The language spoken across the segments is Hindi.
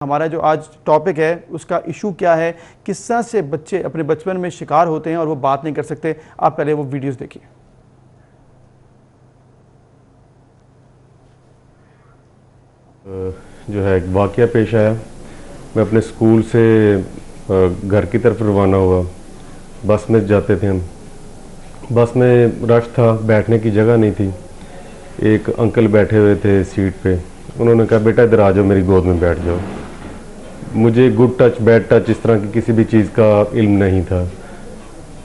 हमारा जो आज टॉपिक है उसका इशू क्या है, किस तरह से बच्चे अपने बचपन में शिकार होते हैं और वो बात नहीं कर सकते। आप पहले वो वीडियोस देखिए। जो है एक वाक़या पेश आया। मैं अपने स्कूल से घर की तरफ रवाना हुआ। बस में जाते थे हम। बस में रश था, बैठने की जगह नहीं थी। एक अंकल बैठे हुए थे सीट पे। उन्होंने कहा, बेटा इधर आ जाओ, मेरी गोद में बैठ जाओ। मुझे गुड टच बैड टच इस तरह की किसी भी चीज़ का इल्म नहीं था,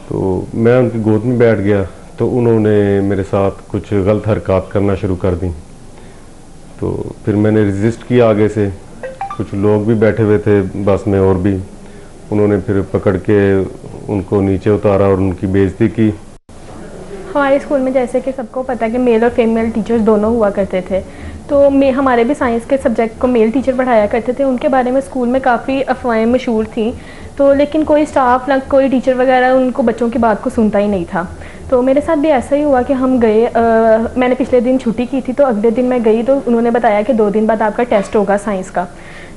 तो मैं उनकी गोद में बैठ गया। तो उन्होंने मेरे साथ कुछ गलत हरकत करना शुरू कर दी। तो फिर मैंने रेजिस्ट किया। आगे से कुछ लोग भी बैठे हुए थे बस में और भी। उन्होंने फिर पकड़ के उनको नीचे उतारा और उनकी बेइज्जती की। हमारे स्कूल में जैसे कि सबको पता है कि मेल और फीमेल टीचर्स दोनों हुआ करते थे। तो हमारे भी साइंस के सब्जेक्ट को मेल टीचर पढ़ाया करते थे। उनके बारे में स्कूल में काफ़ी अफवाहें मशहूर थी। तो लेकिन कोई स्टाफ ना कोई टीचर वगैरह उनको बच्चों की बात को सुनता ही नहीं था। तो मेरे साथ भी ऐसा ही हुआ कि हम गए, मैंने पिछले दिन छुट्टी की थी, तो अगले दिन मैं गई तो उन्होंने बताया कि 2 दिन बाद आपका टेस्ट होगा साइंस का।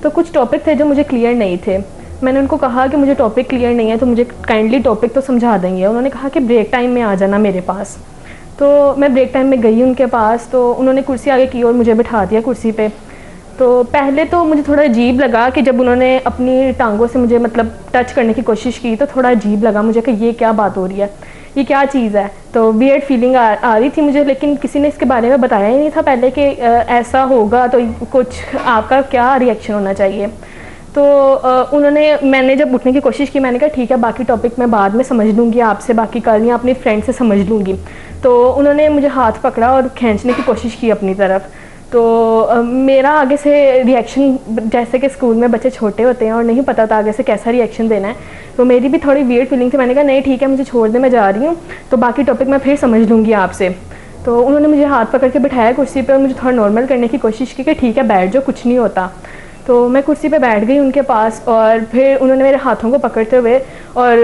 तो कुछ टॉपिक थे जो मुझे क्लियर नहीं थे। मैंने उनको कहा कि मुझे टॉपिक क्लियर नहीं है, तो मुझे काइंडली टॉपिक तो समझा देंगे। उन्होंने कहा कि ब्रेक टाइम में आ जाना मेरे पास। तो मैं ब्रेक टाइम में गई उनके पास, तो उन्होंने कुर्सी आगे की और मुझे बिठा दिया कुर्सी पे। तो पहले तो मुझे थोड़ा अजीब लगा कि जब उन्होंने अपनी टांगों से मुझे मतलब टच करने की कोशिश की, तो थोड़ा अजीब लगा मुझे कि ये क्या बात हो रही है, ये क्या चीज़ है। तो वियर्ड फीलिंग आ रही थी मुझे, लेकिन किसी ने इसके बारे में बताया ही नहीं था पहले कि ऐसा होगा, तो कुछ आपका क्या रिएक्शन होना चाहिए। तो मैंने जब उठने की कोशिश की, मैंने कहा ठीक है, बाकी टॉपिक मैं बाद में समझ लूँगी, आपसे बाकी कल या अपनी फ्रेंड से समझ लूँगी। तो उन्होंने मुझे हाथ पकड़ा और खींचने की कोशिश की अपनी तरफ। तो मेरा आगे से रिएक्शन, जैसे कि स्कूल में बच्चे छोटे होते हैं और नहीं पता था आगे से कैसा रिएक्शन देना है, तो मेरी भी थोड़ी वियर्ड फीलिंग थी। मैंने कहा नहीं ठीक है, मुझे छोड़ दे, मैं जा रही हूँ, तो बाकी टॉपिक मैं फिर समझ लूँगी आपसे। तो उन्होंने मुझे हाथ पकड़ के बिठाया कुर्सी पर और मुझे थोड़ा नॉर्मल करने की कोशिश की कि ठीक है बैठ जाओ, कुछ नहीं होता। तो मैं कुर्सी पे बैठ गई उनके पास, और फिर उन्होंने मेरे हाथों को पकड़ते हुए और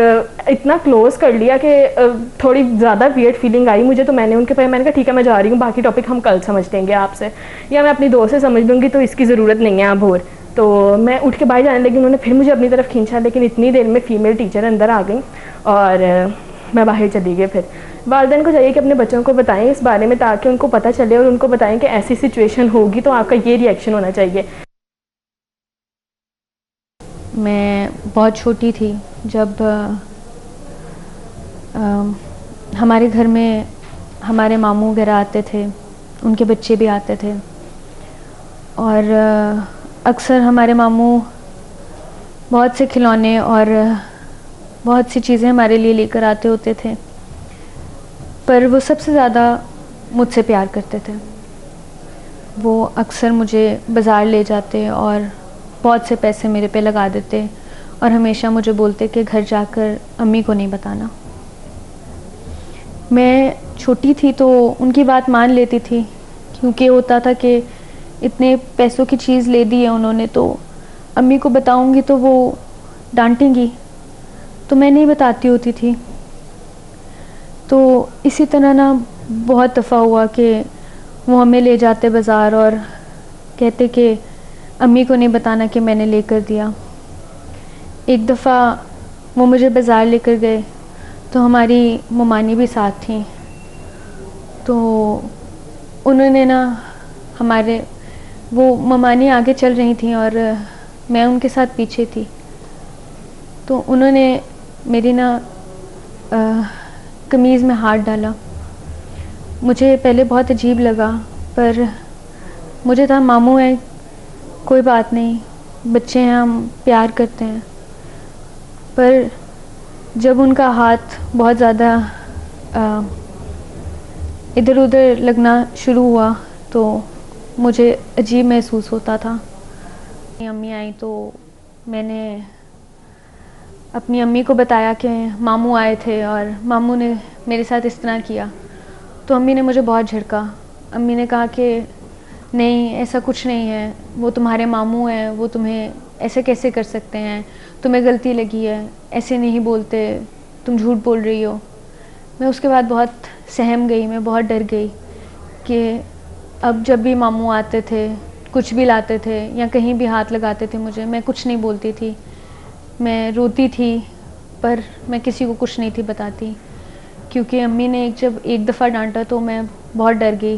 इतना क्लोज़ कर लिया कि थोड़ी ज़्यादा वियर्ड फीलिंग आई मुझे। तो मैंने कहा ठीक है मैं जा रही हूँ, बाकी टॉपिक हम कल समझ लेंगे आपसे, या मैं अपनी दोस्त से समझ लूँगी, तो इसकी ज़रूरत नहीं है अब और। तो मैं उठ के बाहर जाने लगी। उन्होंने फिर मुझे अपनी तरफ खींचा, लेकिन इतनी देर में फ़ीमेल टीचर अंदर आ गई और मैं बाहर चली गई। फिर वालिदैन को चाहिए कि अपने बच्चों को बताएं इस बारे में, ताकि उनको पता चले और उनको बताएं कि ऐसी सिचुएशन होगी तो आपका ये रिएक्शन होना चाहिए। मैं बहुत छोटी थी जब हमारे घर में हमारे मामू वगैरह आते थे, उनके बच्चे भी आते थे, और अक्सर हमारे मामू बहुत से खिलौने और बहुत सी चीज़ें हमारे लिए लेकर आते होते थे, पर वो सबसे ज़्यादा मुझसे प्यार करते थे। वो अक्सर मुझे बाज़ार ले जाते और बहुत से पैसे मेरे पे लगा देते और हमेशा मुझे बोलते कि घर जाकर अम्मी को नहीं बताना। मैं छोटी थी तो उनकी बात मान लेती थी, क्योंकि होता था कि इतने पैसों की चीज़ ले दी है उन्होंने, तो अम्मी को बताऊंगी तो वो डांटेंगी, तो मैं नहीं बताती होती थी। तो इसी तरह ना बहुत दफ़ा हुआ कि वो हमें ले जाते बाज़ार और कहते कि अम्मी को नहीं बताना कि मैंने लेकर दिया। एक दफ़ा वो मुझे बाज़ार लेकर गए तो हमारी ममानी भी साथ थी। तो उन्होंने ना वो ममानी आगे चल रही थी और मैं उनके साथ पीछे थी। तो उन्होंने मेरी ना कमीज़ में हाथ डाला। मुझे पहले बहुत अजीब लगा, पर मुझे था मामू है, कोई बात नहीं, बच्चे हैं, हम प्यार करते हैं। पर जब उनका हाथ बहुत ज़्यादा इधर उधर लगना शुरू हुआ तो मुझे अजीब महसूस होता था। अम्मी आई तो मैंने अपनी अम्मी को बताया कि मामू आए थे और मामू ने मेरे साथ इस तरह किया। तो अम्मी ने मुझे बहुत झिड़का। अम्मी ने कहा कि नहीं, ऐसा कुछ नहीं है, वो तुम्हारे मामू हैं, वो तुम्हें ऐसे कैसे कर सकते हैं, तुम्हें गलती लगी है, ऐसे नहीं बोलते, तुम झूठ बोल रही हो। मैं उसके बाद बहुत सहम गई, मैं बहुत डर गई कि अब जब भी मामू आते थे कुछ भी लाते थे या कहीं भी हाथ लगाते थे मुझे, मैं कुछ नहीं बोलती थी, मैं रोती थी, पर मैं किसी को कुछ नहीं थी बताती, क्योंकि अम्मी ने जब एक दफ़ा डांटा तो मैं बहुत डर गई